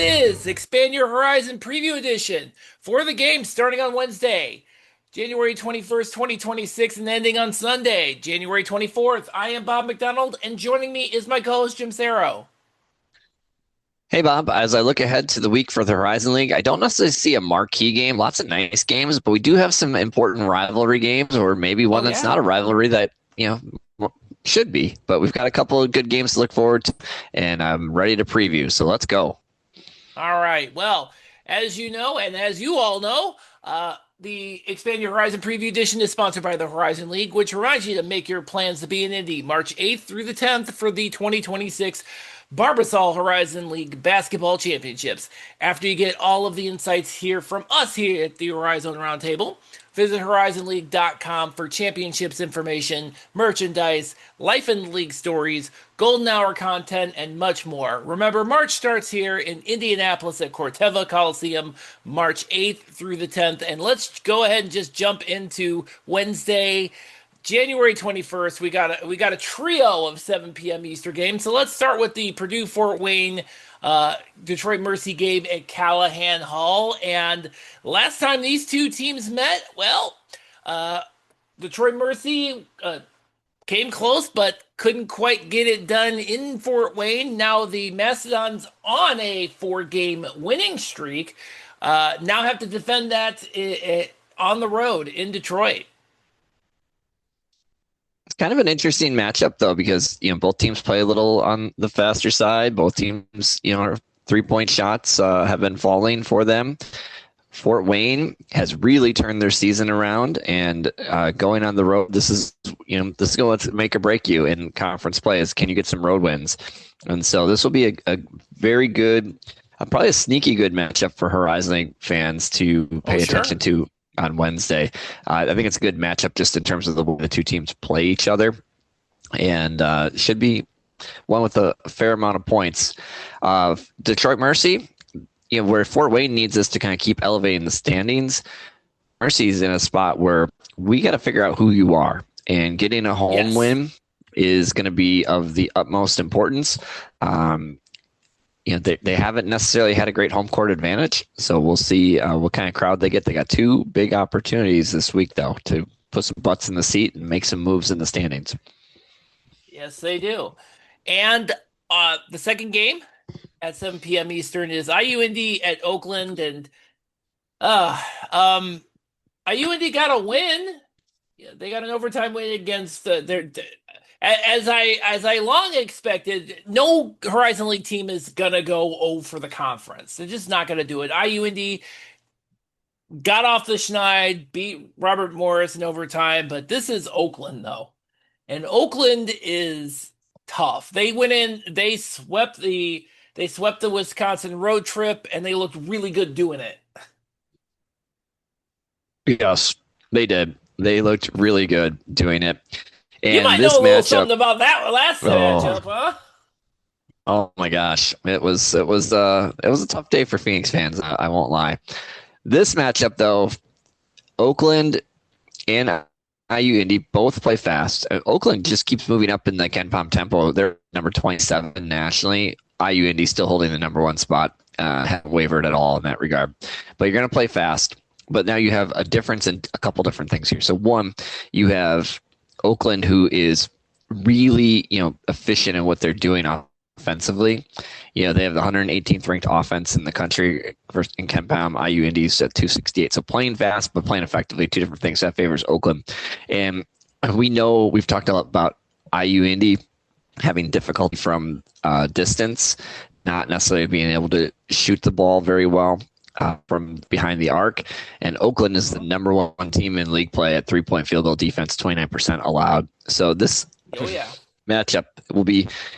is Expand Your Horizon Preview Edition for the game starting on Wednesday, January 21st, 2026, and ending on Sunday, January 24th. I am Bob McDonald, and joining me is my co host, Jim Sarro. Hey Bob, as I look ahead to the week for the Horizon League, I don't necessarily see a marquee game, lots of nice games, but we do have some important rivalry games, or maybe one Oh, that's yeah. not a rivalry that, should be. But we've got a couple of good games to look forward to, and I'm ready to preview. So let's go. All right. Well, as you know, and as you all know, the Expand Your Horizon Preview Edition is sponsored by the Horizon League, which reminds you to make your plans to be in Indy March 8th through the 10th for the 2026 Barbasol Horizon League Basketball Championships. After you get all of the insights here from us here at the Horizon Roundtable, visit horizonleague.com for championships information, merchandise, life and league stories, golden hour content, and much more. Remember, March starts here in Indianapolis at Corteva Coliseum, March 8th through the 10th. And let's go ahead and just jump into Wednesday, January 21st. We got a trio of 7 p.m. Eastern games. So let's start with the Purdue Fort Wayne Detroit Mercy game at Callahan Hall. And last time these two teams met, well, Detroit Mercy came close, but couldn't quite get it done in Fort Wayne. Now the Mastodons on a 4-game winning streak now have to defend that on the road in Detroit. It's kind of an interesting matchup though, because both teams play a little on the faster side. Both teams, 3-point shots have been falling for them. Fort Wayne has really turned their season around, and going on the road, this is going to make or break you in conference play. Is can you get some road wins? And so this will be a very good, probably a sneaky good matchup for Horizon League fans to Oh, pay sure. attention to on Wednesday. I think it's a good matchup just in terms of the way the two teams play each other, and should be one with a fair amount of points. Detroit Mercy, where Fort Wayne needs us to kind of keep elevating the standings, Mercy's in a spot where we got to figure out who you are, and getting a home Yes. win is going to be of the utmost importance. They haven't necessarily had a great home court advantage, so we'll see what kind of crowd they get. They got two big opportunities this week, though, to put some butts in the seat and make some moves in the standings. Yes, they do. And the second game at 7 p.m. Eastern is IUND at Oakland, and uh um IUND got a win. Yeah, they got an overtime win against their as I long expected. No Horizon League team is gonna go 0 for the conference. They're just not gonna do it. IUND got off the schneid, beat Robert Morris in overtime, but this is Oakland though. And Oakland is tough. They went in, they swept the Wisconsin road trip, and they looked really good doing it. Yes, they did. They looked really good doing it. You And might know this a little matchup, something about that last oh, matchup, huh? oh my gosh, it was a tough day for Phoenix fans. I won't lie. This matchup, though, Oakland and IU Indy both play fast. Oakland just keeps moving up in the Ken Palm tempo. They're number 27 nationally. IU Indy still holding the number one spot. Haven't wavered at all in that regard. But you're going to play fast. But now you have a difference in a couple different things here. So one, you have Oakland, who is really efficient in what they're doing offensively. They have the 118th ranked offense in the country in Ken Palm. IU Indy's at 268. So playing fast, but playing effectively, two different things. That favors Oakland. And we know we've talked a lot about IU Indy having difficulty from distance, not necessarily being able to shoot the ball very well from behind the arc. And Oakland is the number one team in league play at 3-point field goal defense, 29% allowed. So this Oh yeah. matchup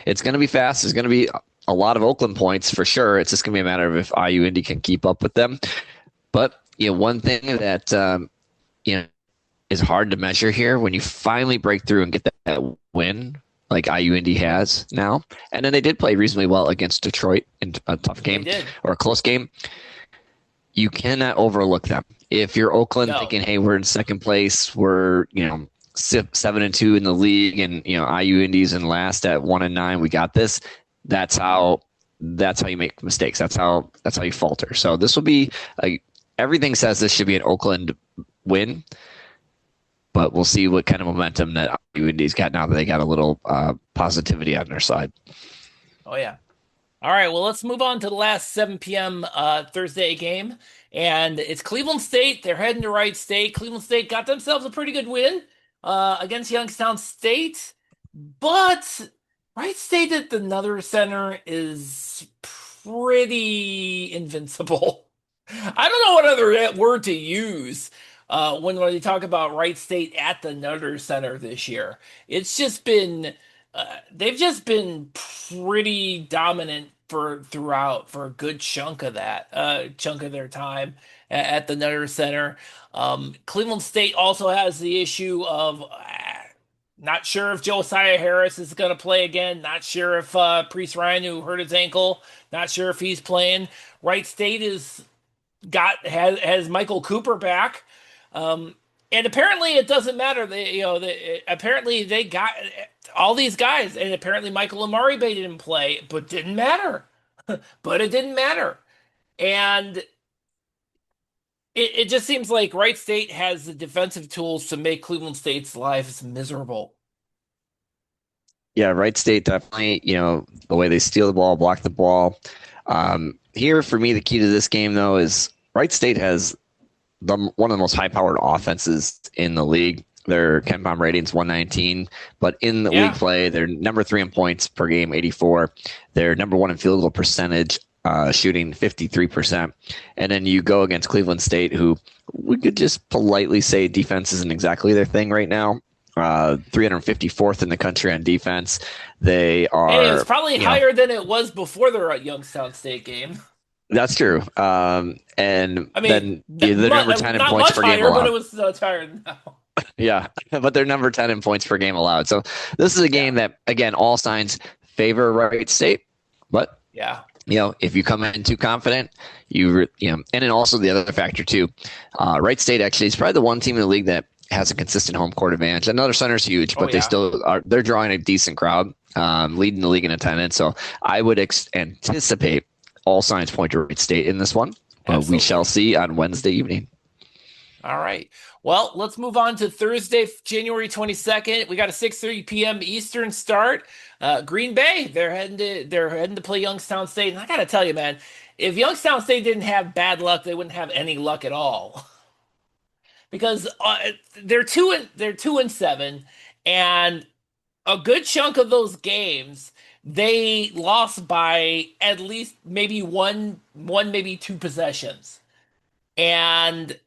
it's going to be fast. There's going to be a lot of Oakland points for sure. It's just going to be a matter of if IU Indy can keep up with them. But one thing that is hard to measure here when you finally break through and get that win, like IU Indy has now, and then they did play reasonably well against Detroit in a tough They game did. or a close game. You cannot overlook them. If you're Oakland No. thinking, "Hey, we're in second place. We're 7-2 in the league, and IU Indies in last at 1-9. We got this." That's how that's how you make mistakes. That's how you falter. So this will be everything says this should be an Oakland win, but we'll see what kind of momentum that UND's got now that they got a little positivity on their side. Oh yeah. All right, well, let's move on to the last 7 p.m. Thursday game. And it's Cleveland State. They're heading to Wright State. Cleveland State got themselves a pretty good win against Youngstown State. But Wright State at the Nutter Center is pretty invincible. I don't know what other word to use when you talk about Wright State at the Nutter Center this year. It's just been they've just been pretty dominant throughout for a good chunk of that chunk of their time at the Nutter Center. Cleveland State also has the issue of not sure if Josiah Harris is going to play again. Not sure if Priest Ryan, who hurt his ankle, not sure if he's playing. Wright State has Michael Cooper back. And apparently it doesn't matter. Apparently they got all these guys, and apparently Michael Amari Bay didn't play, but didn't matter. But it didn't matter. And it just seems like Wright State has the defensive tools to make Cleveland State's lives miserable. Yeah, Wright State definitely, the way they steal the ball, block the ball. Here, for me, the key to this game, though, is Wright State has one of the most high-powered offenses in the league. Their KenPom rating's 119, but in the league play, they're number 3 in points per game, 84. They're number 1 in field goal percentage, shooting 53%. And then you go against Cleveland State, who we could just politely say defense isn't exactly their thing right now. 354th in the country on defense. They are. Hey, it's probably higher than it was before their Youngstown State game. That's true. And I mean, then they're number 10 in points per game allowed. But it was higher than now. Yeah, but they're number 10 in points per game allowed. So this is a game that, again, all signs favor Wright State. But if you come in too confident, and then also the other factor too, Wright State actually is probably the one team in the league that has a consistent home court advantage. Another center's huge, but they still are. They're drawing a decent crowd, leading the league in attendance. So I would anticipate all signs point to Wright State in this one. We shall see on Wednesday evening. All right. Well, let's move on to Thursday, January 22nd. We got a 6:30 p.m. Eastern start. Green Bay, they're heading to play Youngstown State. And I got to tell you, man, if Youngstown State didn't have bad luck, they wouldn't have any luck at all. Because they're 2-7, and a good chunk of those games they lost by at least maybe one maybe 2 possessions, and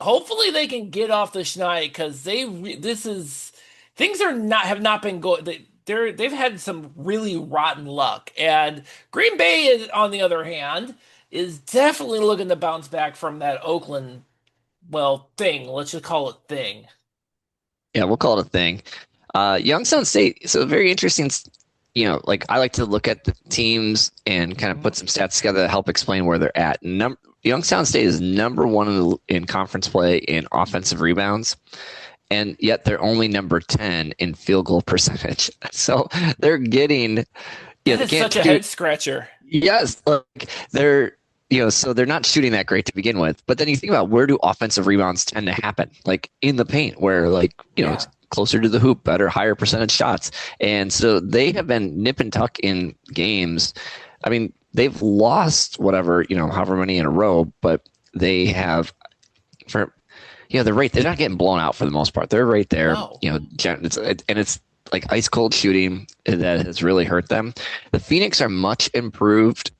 hopefully they can get off the schneid because things have not been going. They've had some really rotten luck, and Green Bay is, on the other hand, is definitely looking to bounce back from that Oakland. Well, thing. Let's just call it thing. Yeah, we'll call it a thing. Youngstown State, so very interesting. I like to look at the teams and kind of put some stats together to help explain where they're at. Youngstown State is number 1 in conference play in offensive rebounds, and yet they're only number 10 in field goal percentage. So they're getting. That is such a head scratcher. Yes, they're. So they're not shooting that great to begin with. But then you think about, where do offensive rebounds tend to happen? Like in the paint, where it's closer to the hoop, better, higher percentage shots. And so they have been nip and tuck in games. I mean, they've lost however many in a row, but they have they're right. They're not getting blown out for the most part. They're right there. No. It's like ice cold shooting that has really hurt them. The Phoenix are much improved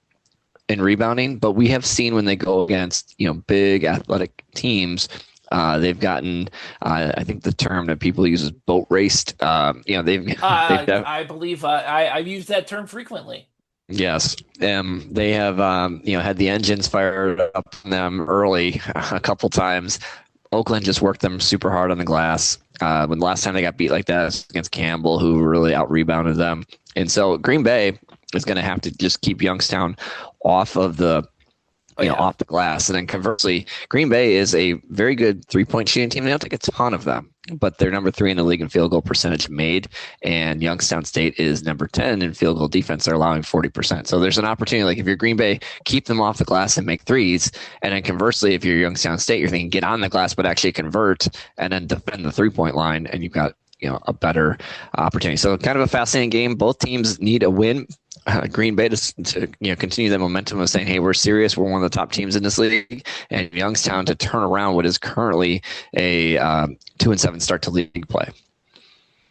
in rebounding, but we have seen when they go against big athletic teams, they've gotten I think the term that people use is boat raced. I believe I've used that term frequently. Yes, they have had the engines fired up on them early a couple times. Oakland just worked them super hard on the glass. When the last time they got beat like that was against Campbell, who really out rebounded them. And so Green Bay is going to have to just keep Youngstown off of the Oh yeah. off the glass. And then conversely, Green Bay is a very good 3-point shooting team. They don't take a ton of them, but they're number 3 in the league in field goal percentage made. And Youngstown State is number 10 in field goal defense. They're allowing 40%. So there's an opportunity, like if you're Green Bay, keep them off the glass and make threes. And then conversely, if you're Youngstown State, you're thinking get on the glass, but actually convert and then defend the 3-point line. And you've got, a better opportunity. So kind of a fascinating game. Both teams need a win. Green Bay to continue the momentum of saying, hey, we're serious. We're one of the top teams in this league. And Youngstown to turn around what is currently a 2-7 start to league play.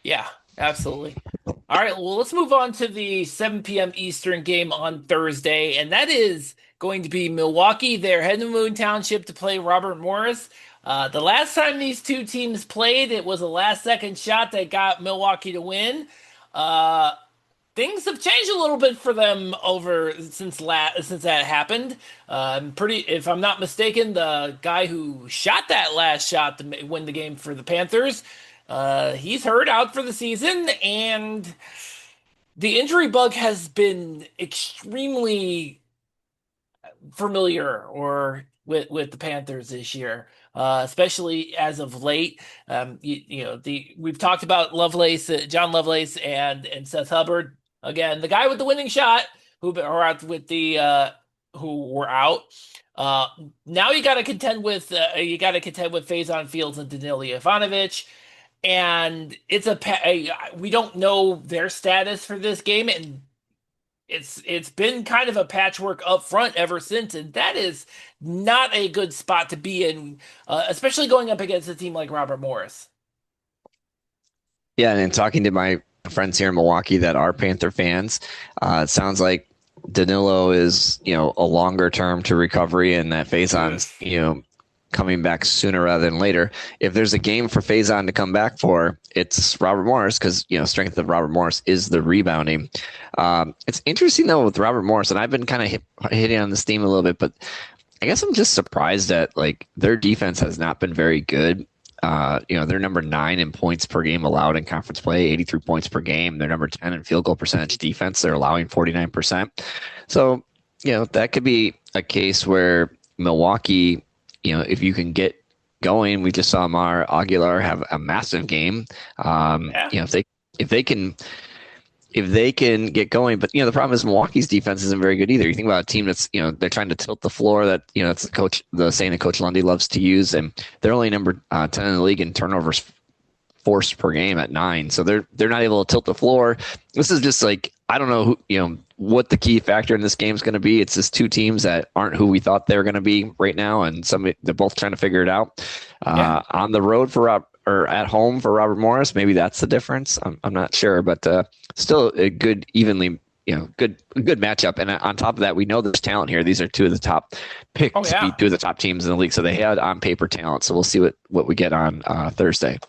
Yeah, absolutely. All right, well, let's move on to the 7 p.m. Eastern game on Thursday, and that is going to be Milwaukee. They're heading to Moon Township to play Robert Morris. The last time these two teams played, it was a last-second shot that got Milwaukee to win. Things have changed a little bit for them over since that happened. If I'm not mistaken, the guy who shot that last shot to win the game for the Panthers, he's hurt out for the season, and the injury bug has been extremely familiar or with the Panthers this year, especially as of late. We've talked about Lovelace, John Lovelace, and Seth Hubbard. Again, the guy with the winning shot who are out with the who were out. Now you got to contend with Faison Fields and Danilo Ivanovic, and we don't know their status for this game, and it's been kind of a patchwork up front ever since, and that is not a good spot to be in, especially going up against a team like Robert Morris. Yeah, and in talking to my friends here in Milwaukee that are Panther fans, it sounds like Danilo is, a longer term to recovery, and that Faison's, coming back sooner rather than later. If there's a game for Faison to come back for, it's Robert Morris because, strength of Robert Morris is the rebounding. It's interesting, though, with Robert Morris, and I've been kind of hitting on this theme a little bit, but I guess I'm just surprised that, their defense has not been very good. They're number 9 in points per game allowed in conference play, 83 points per game. They're number 10 in field goal percentage defense. They're allowing 49%. So, that could be a case where Milwaukee, if you can get going, we just saw Amar Aguilar have a massive game. Yeah. If they can get going, but the problem is Milwaukee's defense isn't very good either. You think about a team that's they're trying to tilt the floor. That that's the saying that Coach Lundy loves to use, and they're only number 10 in the league in turnovers forced per game at 9. So they're not able to tilt the floor. This is just I don't know what the key factor in this game is going to be. It's just two teams that aren't who we thought they were going to be right now, and they're both trying to figure it out. On the road or at home for Robert Morris, maybe that's the difference. I'm not sure, but still a good, evenly, good matchup. And on top of that, we know there's talent here. These are two of the top picks, two of the top teams in the league. So they had on paper talent. So we'll see what we get on Thursday.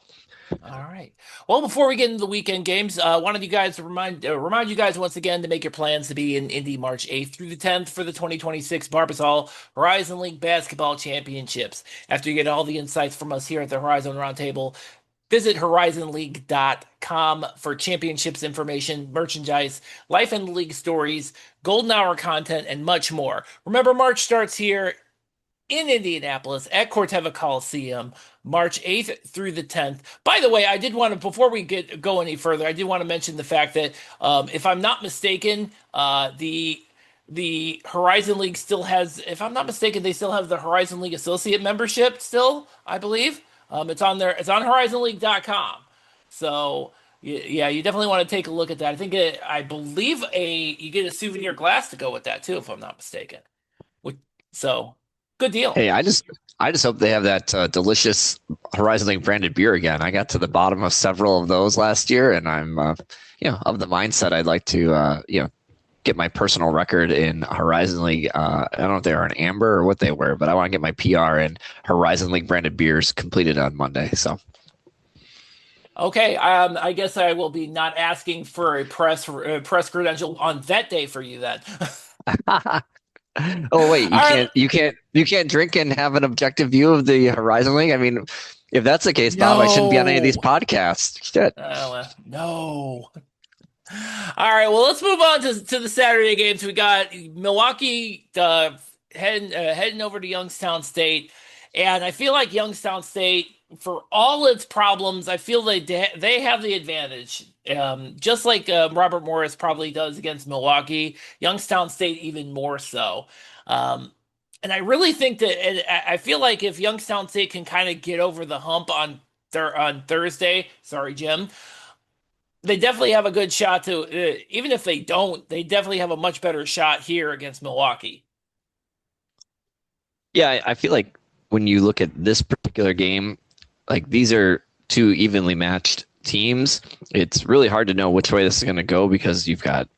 All right. Well, before we get into the weekend games, wanted you guys to remind you guys once again to make your plans to be in Indy March 8th through the 10th for the 2026 Barbasol Horizon League Basketball Championships. After you get all the insights from us here at the Horizon Roundtable, visit horizonleague.com for championships information, merchandise, life and league stories, golden hour content, and much more. Remember, March starts here in Indianapolis at Corteva Coliseum, March 8th through the 10th. By the way, I did want to, before we go any further, I did want to mention the fact that, if I'm not mistaken, the Horizon League still has, if I'm not mistaken, they still have the Horizon League Associate membership still, I believe. It's on horizonleague.com. So yeah, you definitely want to take a look at that. I believe you get a souvenir glass to go with that too, if I'm not mistaken. So good deal. Hey, I just hope they have that delicious Horizon League branded beer again. I got to the bottom of several of those last year, and I'm of the mindset I'd like to get my personal record in Horizon League. I don't know if they are an amber or what they were, but I want to get my PR in Horizon League branded beers completed on Monday. So. Okay, I guess I will be not asking for a press credential on that day for you then. Oh wait, you can't drink and have an objective view of the Horizon League. I mean, if that's the case, Bob, I shouldn't be on any of these podcasts. Shit. No. All right, well, let's move on to the Saturday games. We got Milwaukee heading over to Youngstown State, and I feel like Youngstown State, for all its problems, I feel they have the advantage. Just like Robert Morris probably does against Milwaukee, Youngstown State even more so. Um, and I really think that and I feel like if Youngstown State can kind of get over the hump on Thursday, sorry, Jim, they definitely have a good shot to. Even if they don't, they definitely have a much better shot here against Milwaukee. Yeah, I feel like when you look at this particular game, like these are two evenly matched teams. It's really hard to know which way this is going to go because you've got,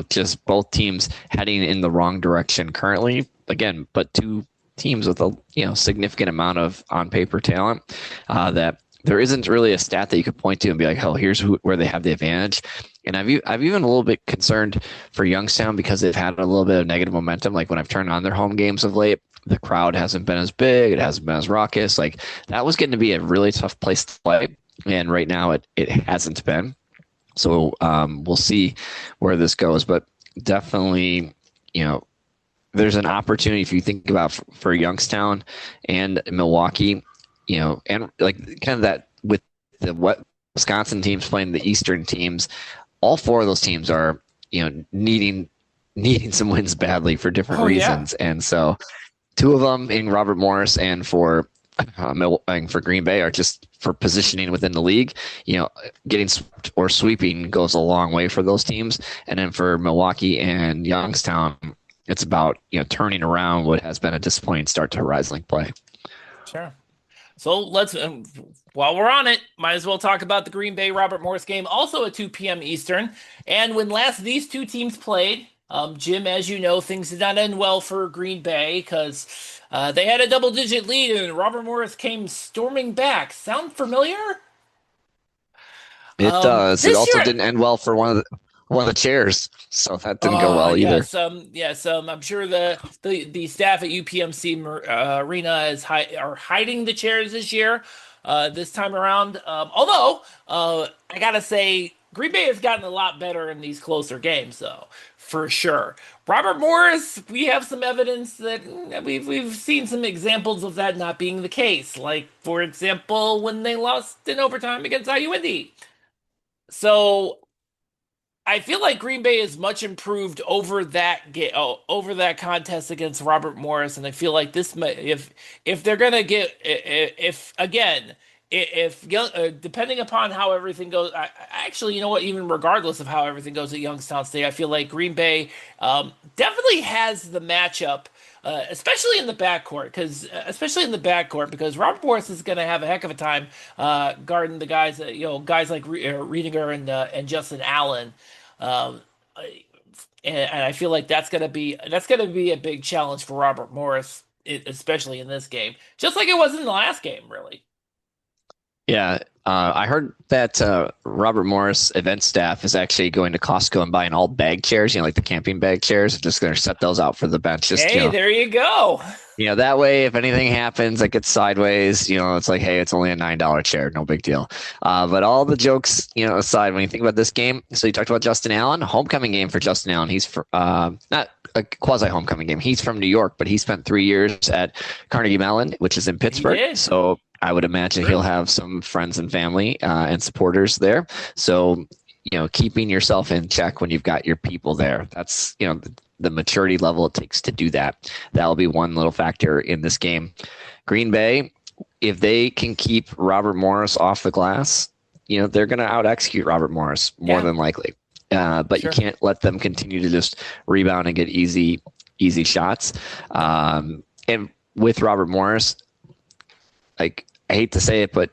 just both teams heading in the wrong direction currently. Again, but two teams with a, significant amount of on paper talent that there isn't really a stat that you could point to and be like, oh, here's where they have the advantage. And I've even a little bit concerned for Youngstown because they've had a little bit of negative momentum. Like when I've turned on their home games of late, the crowd hasn't been as big, it hasn't been as raucous. Like that was getting to be a really tough place to play, and right now it hasn't been. So we'll see where this goes, but definitely, there's an opportunity if you think about for Youngstown and Milwaukee, and like kind of that with the what Wisconsin teams playing the Eastern teams, all four of those teams are, needing some wins badly for different Oh yeah. reasons, and so two of them in Robert Morris and for Green Bay are just for positioning within the league. Getting swept or sweeping goes a long way for those teams. And then for Milwaukee and Youngstown, it's about turning around what has been a disappointing start to Horizon League play. Sure. So let's, while we're on it, might as well talk about the Green Bay Robert Morris game, also at 2 p.m. Eastern. And when last these two teams played, Jim, as you know, things did not end well for Green Bay because they had a double-digit lead and Robert Morris came storming back. Sound familiar? It does. It This also year, didn't end well for one of the chairs, so that didn't go oh well either. yes, I'm sure the staff at UPMC Arena are hiding the chairs this year, this time around. Although I gotta say, Green Bay has gotten a lot better in these closer games, though, for sure. Robert Morris, we have some evidence that we've seen some examples of that not being the case. Like for example, when they lost in overtime against IUND. So I feel like Green Bay is much improved over over that contest against Robert Morris, and I feel like if they're gonna get if again if young depending upon how everything goes, actually, you know what, even regardless of how everything goes at Youngstown State, I feel like Green Bay definitely has the matchup. Especially in the backcourt, because Robert Morris is going to have a heck of a time guarding the guys, guys like Riedinger and Justin Allen. Um, and I feel like that's gonna be a big challenge for Robert Morris, especially in this game, just like it was in the last game, really. Yeah, I heard that Robert Morris event staff is actually going to Costco and buying all bag chairs, like the camping bag chairs. Just going to set those out for the bench. Just Hey, there you go. that way, if anything happens, like it's sideways, it's like, hey, it's only a $9 chair, no big deal. But all the jokes, aside, when you think about this game, so you talked about Justin Allen, homecoming game for Justin Allen. He's not a quasi homecoming game. He's from New York, but he spent 3 years at Carnegie Mellon, which is in He Pittsburgh. did. So I would imagine he'll have some friends and family and supporters there. So, keeping yourself in check when you've got your people there. That's, the maturity level it takes to do that. That'll be one little factor in this game. Green Bay, if they can keep Robert Morris off the glass, they're going to out execute Robert Morris more Yeah, than likely. But sure. you can't let them continue to just rebound and get easy shots. And with Robert Morris, like I hate to say it, but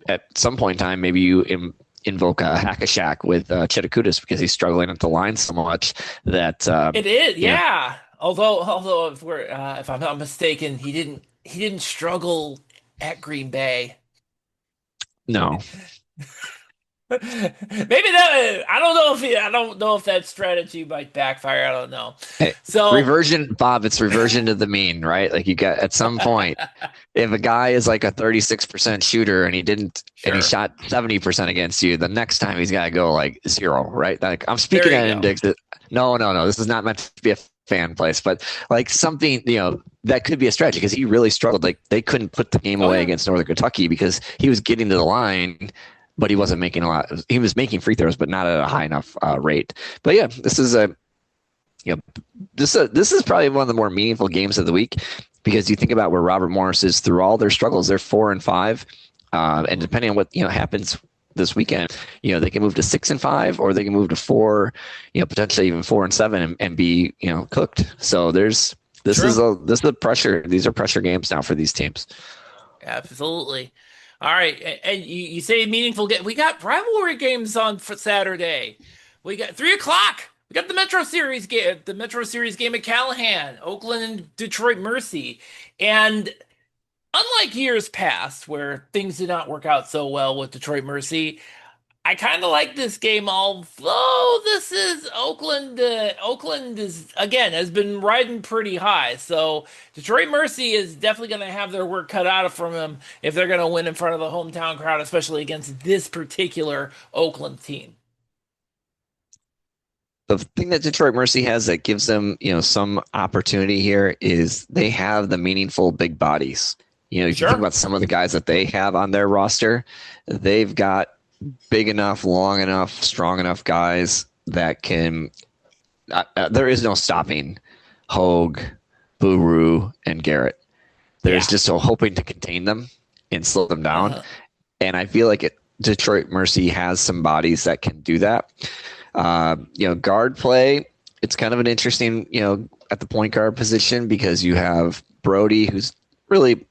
at some point in time, maybe you invoke a hack a Shack with Chitakutis because he's struggling at the line so much that It is, you know, yeah. Although if I'm not mistaken, he didn't struggle at Green Bay. no. Maybe that I don't know if that strategy might backfire. I don't know. Hey, So reversion, Bob, it's reversion to the mean, right? Like you got at some point, if a guy is like a 36% shooter and he sure, shot 70% against you, the next time he's got to go like zero, right? Like I'm there speaking you at go. index. No. This is not meant to be a fan place, but like something, that could be a strategy because he really struggled. Like they couldn't put the game Oh away yeah, against Northern Kentucky because he was getting to the line, but he wasn't making a lot. He was making free throws, but not at a high enough rate. But yeah, this is this is probably one of the more meaningful games of the week because you think about where Robert Morris is through all their struggles. They're 4-5, and depending on what happens this weekend, they can move to 6-5, or they can move to 4, potentially even 4-7, and be cooked. So this true. is a pressure. These are pressure games now for these teams. Absolutely. All right, and you say meaningful game. We got rivalry games on for Saturday. We got 3 o'clock. We got the Metro Series game at Callahan, Oakland and Detroit Mercy. And unlike years past where things did not work out so well with Detroit Mercy, I kind of like this game, although this is Oakland. Oakland is again has been riding pretty high, so Detroit Mercy is definitely going to have their work cut out from them if they're going to win in front of the hometown crowd, especially against this particular Oakland team. The thing that Detroit Mercy has that gives them, some opportunity here is they have the meaningful big bodies. If you think Sure. about some of the guys that they have on their roster, they've got big enough, long enough, strong enough guys that can. There is no stopping Hogue, Buru, and Garrett. There's Yeah. just hoping to contain them and slow them down. Uh-huh. And I feel like Detroit Mercy has some bodies that can do that. Guard play, it's kind of an interesting, at the point guard position because you have Brody, who's really,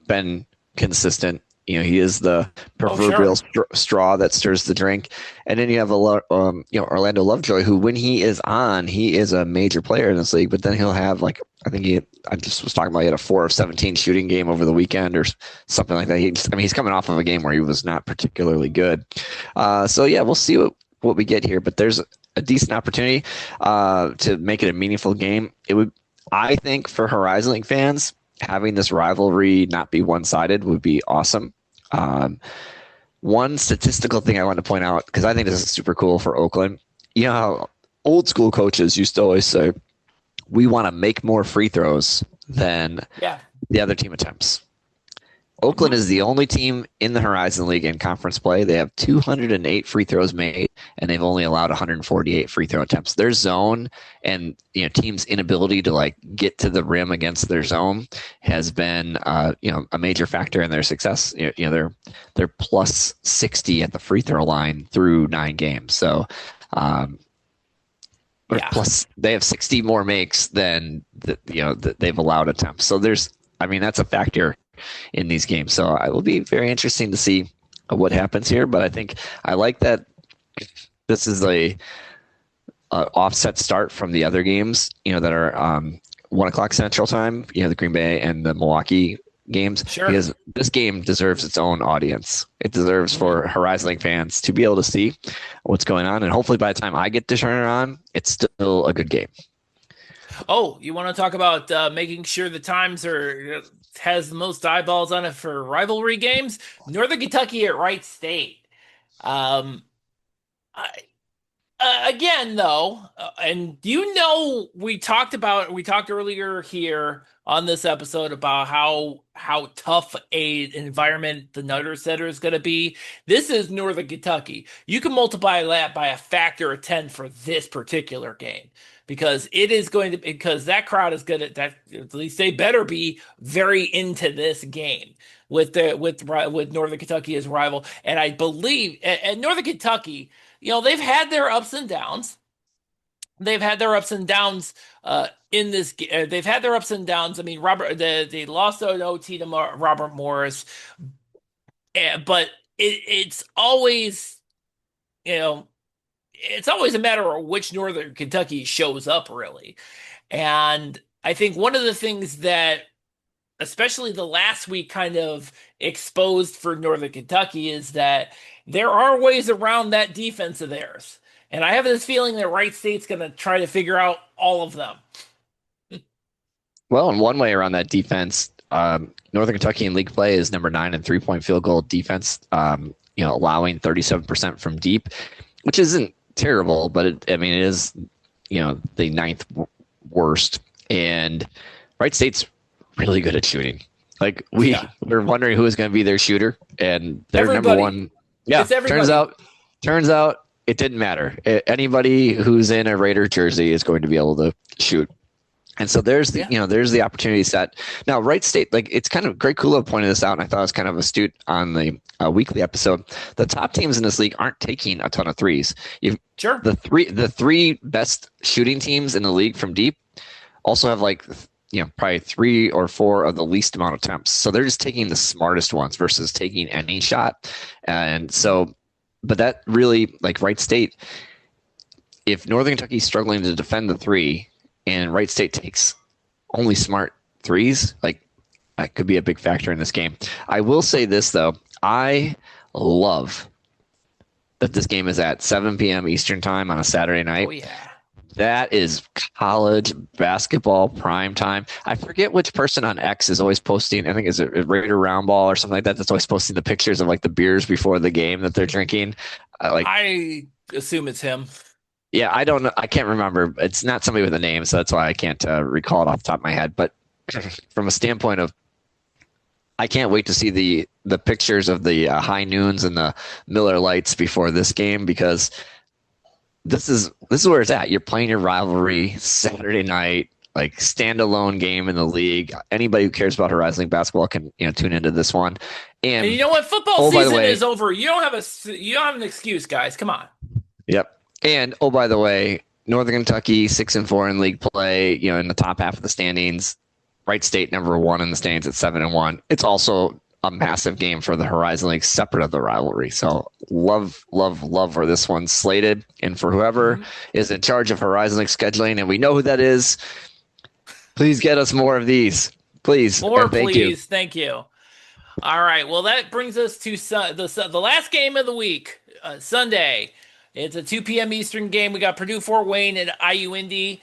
been consistent. He is the Oh, proverbial sure. straw that stirs the drink. And then you have Orlando Lovejoy, who when he is on, he is a major player in this league. But then he'll have I just was talking about he had a 4 of 17 shooting game over the weekend or something like that. He's coming off of a game where he was not particularly good. So yeah, we'll see what we get here. But there's a decent opportunity to make it a meaningful game. It would, I think, for Horizon League fans, having this rivalry not be one-sided would be awesome. One statistical thing I want to point out, because I think this is super cool for Oakland. You know how old school coaches used to always say, we want to make more free throws than Yeah. the other team attempts. Oakland is the only team in the Horizon League in conference play. They have 208 free throws made, and they've only allowed 148 free throw attempts. Their zone and teams' inability to get to the rim against their zone has been a major factor in their success. They're plus 60 at the free throw line through 9 games. So Yeah. plus they have 60 more makes than they've allowed attempts. So that's a factor in these games. So it will be very interesting to see what happens here. But I think I like that this is a offset start from the other games, that are 1 o'clock Central Time. The Green Bay and the Milwaukee games, Sure. because this game deserves its own audience. It deserves for Horizon League fans to be able to see what's going on, and hopefully by the time I get to turn it on, it's still a good game. Oh, you want to talk about making sure the times has the most eyeballs on it for rivalry games? Northern Kentucky at Wright State. Um, I, again, though, and we talked earlier here on this episode about how tough a environment the Nutter Center is going to be. This is Northern Kentucky. You can multiply that by a factor of 10 for this particular game because because that crowd is going to at least they better be very into this game with Northern Kentucky as rival. And I believe at Northern Kentucky, they've had their ups and downs. They've had their ups and downs in this. They've had their ups and downs. I mean, they lost an OT to Robert Morris, but it's always, it's always a matter of which Northern Kentucky shows up, really. And I think one of the things that, especially the last week, kind of exposed for Northern Kentucky is that there are ways around that defense of theirs. And I have this feeling that Wright State's going to try to figure out all of them. Well, in one way around that defense, Northern Kentucky in league play is number 9 in 3-point field goal defense, allowing 37% from deep, which isn't terrible, but it is, the ninth worst. And Wright State's really good at shooting. Like we're wondering who is going to be their shooter, and they're Everybody. number one. Yeah, It's everybody. Turns out it didn't matter. Anybody who's in a Raider jersey is going to be able to shoot. And so there's the opportunity set. Now, Wright State, like it's kind of Greg Kulo pointed this out, and I thought it was kind of astute on the weekly episode. The top teams in this league aren't taking a ton of threes. Sure. The three best shooting teams in the league from deep also have like probably 3 or 4 of the least amount of attempts. So they're just taking the smartest ones versus taking any shot. And so, but that really, like Wright State, if Northern Kentucky's struggling to defend the three and Wright State takes only smart threes, like that could be a big factor in this game. I will say this though, I love that this game is at 7 p.m. Eastern time on a Saturday night. Oh yeah. That is college basketball prime time. I forget which person on X is always posting. I think it's a Raider Roundball or something like that. That's always posting the pictures of like the beers before the game that they're drinking. I assume it's him. Yeah, I don't know. I can't remember. It's not somebody with a name, so that's why I can't recall it off the top of my head. But from a standpoint of, I can't wait to see the pictures of the high noons and the Miller Lights before this game, because this is where it's at. You're playing your rivalry Saturday night, like standalone game in the league. Anybody who cares about Horizon League basketball can tune into this one. And you know what? Football season is over. You don't have an excuse, guys. Come on. Yep. And by the way, Northern Kentucky 6-4 in league play. In the top half of the standings. Wright State number 1 in the standings at 7-1. It's also a massive game for the Horizon League, separate of the rivalry. So love where this one's slated. And for whoever is in charge of Horizon League scheduling, and we know who that is, please get us more of these. Please. More, please. Thank you. All right. Well, that brings us to the last game of the week, Sunday. It's a 2 p.m. Eastern game. We got Purdue Fort Wayne and IU Indy.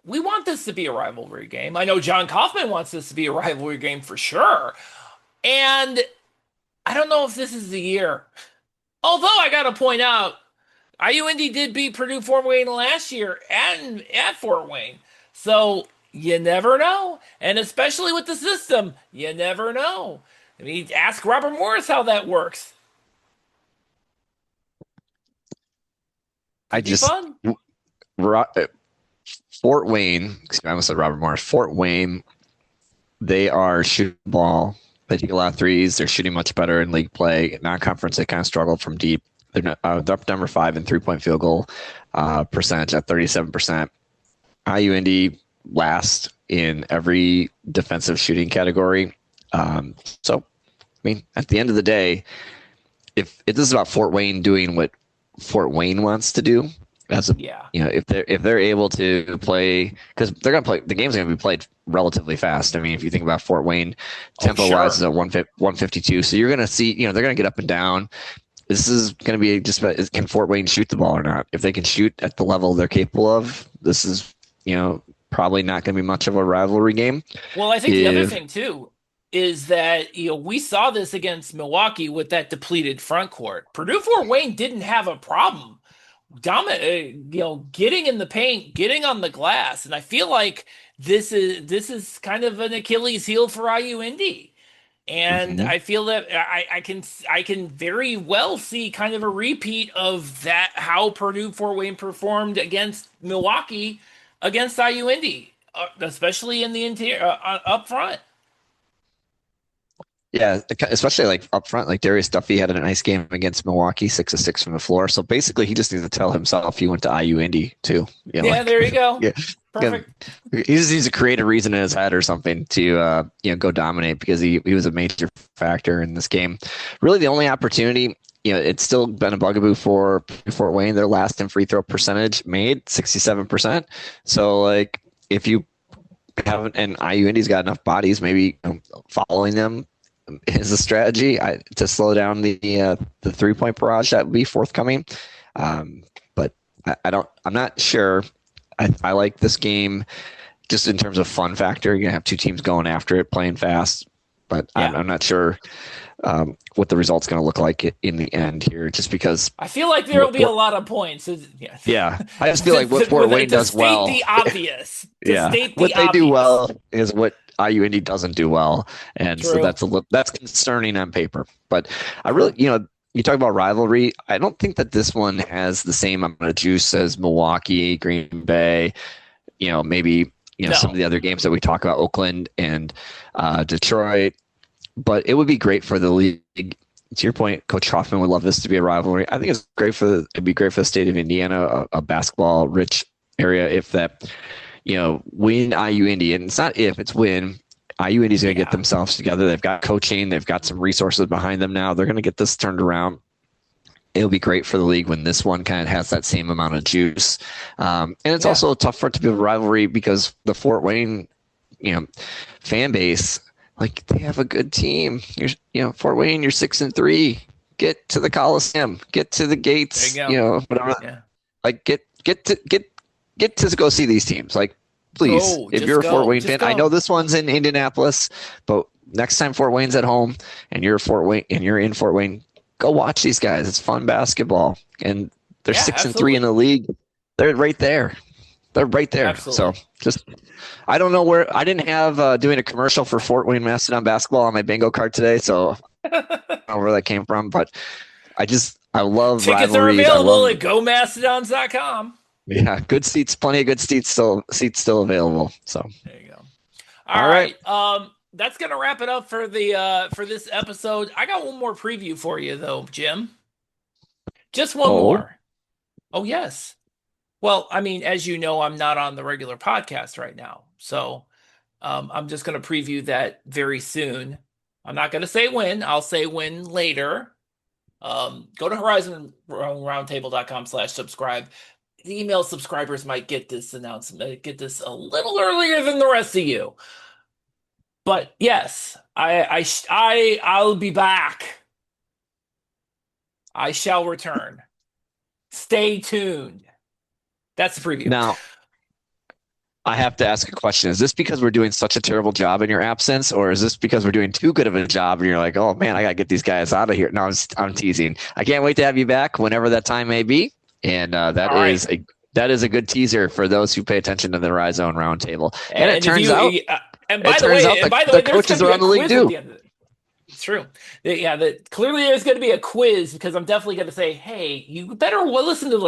We want this to be a rivalry game. I know John Kaufman wants this to be a rivalry game for sure. And I don't know if this is the year. Although I got to point out, IU Indy did beat Purdue Fort Wayne last year at Fort Wayne. So you never know. And especially with the system, you never know. I mean, ask Robert Morris how that works. Fort Wayne, I almost said Robert Morris. Fort Wayne, they are shooting the ball. They take a lot of threes. They're shooting much better in league play. Non-conference, they kind of struggled from deep. They're up number 5 in three-point field goal percentage at 37%. IU Indy last in every defensive shooting category. So, I mean, at the end of the day, if this is about Fort Wayne doing what Fort Wayne wants to do, if they're able to play, because they're going to play, the game's going to be played relatively fast. I mean, if you think about Fort Wayne, tempo wise is at 152, so you're going to see, they're going to get up and down. This is going to be just about, can Fort Wayne shoot the ball or not? If they can shoot at the level they're capable of, this is probably not going to be much of a rivalry game. Well, I think the other thing too is that we saw this against Milwaukee with that depleted front court. Purdue Fort Wayne didn't have a problem getting in the paint, getting on the glass, and I feel like this is kind of an Achilles heel for IU Indy, and I feel that I can very well see kind of a repeat of that, how Purdue Fort Wayne performed against Milwaukee against IU Indy, especially in the interior up front. Yeah, especially like up front, like Darius Duffy had a nice game against Milwaukee, 6 of 6 from the floor. So basically, he just needs to tell himself he went to IU Indy too. There you go. Yeah, perfect. He just needs to create a reason in his head or something to go dominate, because he was a major factor in this game. Really, the only opportunity, it's still been a bugaboo for Fort Wayne. Their last in free throw percentage made 67%. So like if you haven't, and IU Indy's got enough bodies, maybe following them is a strategy to slow down the 3-point barrage that would be forthcoming. But I'm not sure. I like this game just in terms of fun factor. You're gonna have two teams going after it, playing fast. but Yeah. I'm not sure what the result's going to look like in the end here, just because. I feel like there will be a lot of points. Yeah. Yeah, I just feel like what Fort Wayne To does state well. the obvious. To Yeah, state what the they do obvious. well is what IU Indy doesn't do well, and so True. that's concerning on paper. But I True. really, you talk about rivalry. I don't think that this one has the same amount of juice as Milwaukee, Green Bay. Maybe some of No. the other games that we talk about, Oakland and Detroit. But it would be great for the league. To your point, Coach Hoffman would love this to be a rivalry. I think it'd be great for the state of Indiana, a basketball rich area. If that, win IU Indy, and it's not if, it's when. IU Indy's going to get themselves together. They've got coaching. They've got some resources behind them now. They're going to get this turned around. It'll be great for the league when this one kind of has that same amount of juice. And it's also tough for it to be a rivalry because the Fort Wayne, fan base, like, they have a good team. Fort Wayne, you're 6-3. Get to the Coliseum. Get to the gates. Whatever. Yeah. Like, get to go see these teams. Like, please, if you're a Fort Wayne fan, I know this one's in Indianapolis, but next time Fort Wayne's at home and you're in Fort Wayne, go watch these guys. It's fun basketball, and they're 6-3 in the league. They're right there. They're right there. Absolutely. So just, I don't know where. I didn't have doing a commercial for Fort Wayne Mastodon basketball on my bingo card today, so I don't know where that came from, but I love tickets rivalries. are available at gomastodons.com. Yeah, good seats, plenty of good seats still available. So there you go. All right. That's gonna wrap it up for this episode. I got one more preview for you though, Jim. Just one more. Oh yes. Well, I mean, as you know, I'm not on the regular podcast right now, so I'm just gonna preview that very soon. I'm not gonna say when. I'll say when later. Go to horizonroundtable.com/subscribe. The email subscribers might get this announcement, get this a little earlier than the rest of you. But yes, I'll be back. I shall return. Stay tuned. That's the preview. Now, I have to ask a question. Is this because we're doing such a terrible job in your absence, or is this because we're doing too good of a job and you're like, oh man, I gotta get these guys out of here? No, I'm teasing. I can't wait to have you back whenever that time may be. And that is a good teaser for those who pay attention to the Horizon Roundtable. And it turns out, the coaches around the league do. It's true. Clearly there's going to be a quiz because I'm definitely going to say, hey, you better listen to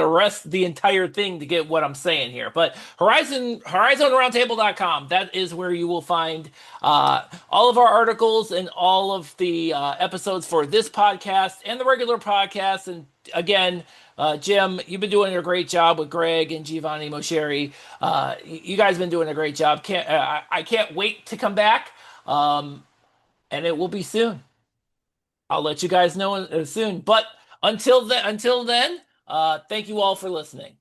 the entire thing to get what I'm saying here. But horizonroundtable.com, that is where you will find all of our articles and all of the episodes for this podcast and the regular podcast. And again, Jim, you've been doing a great job with Greg and Giovanni Mosheri. You guys have been doing a great job. I can't wait to come back. And it will be soon. I'll let you guys know soon. But until then, thank you all for listening.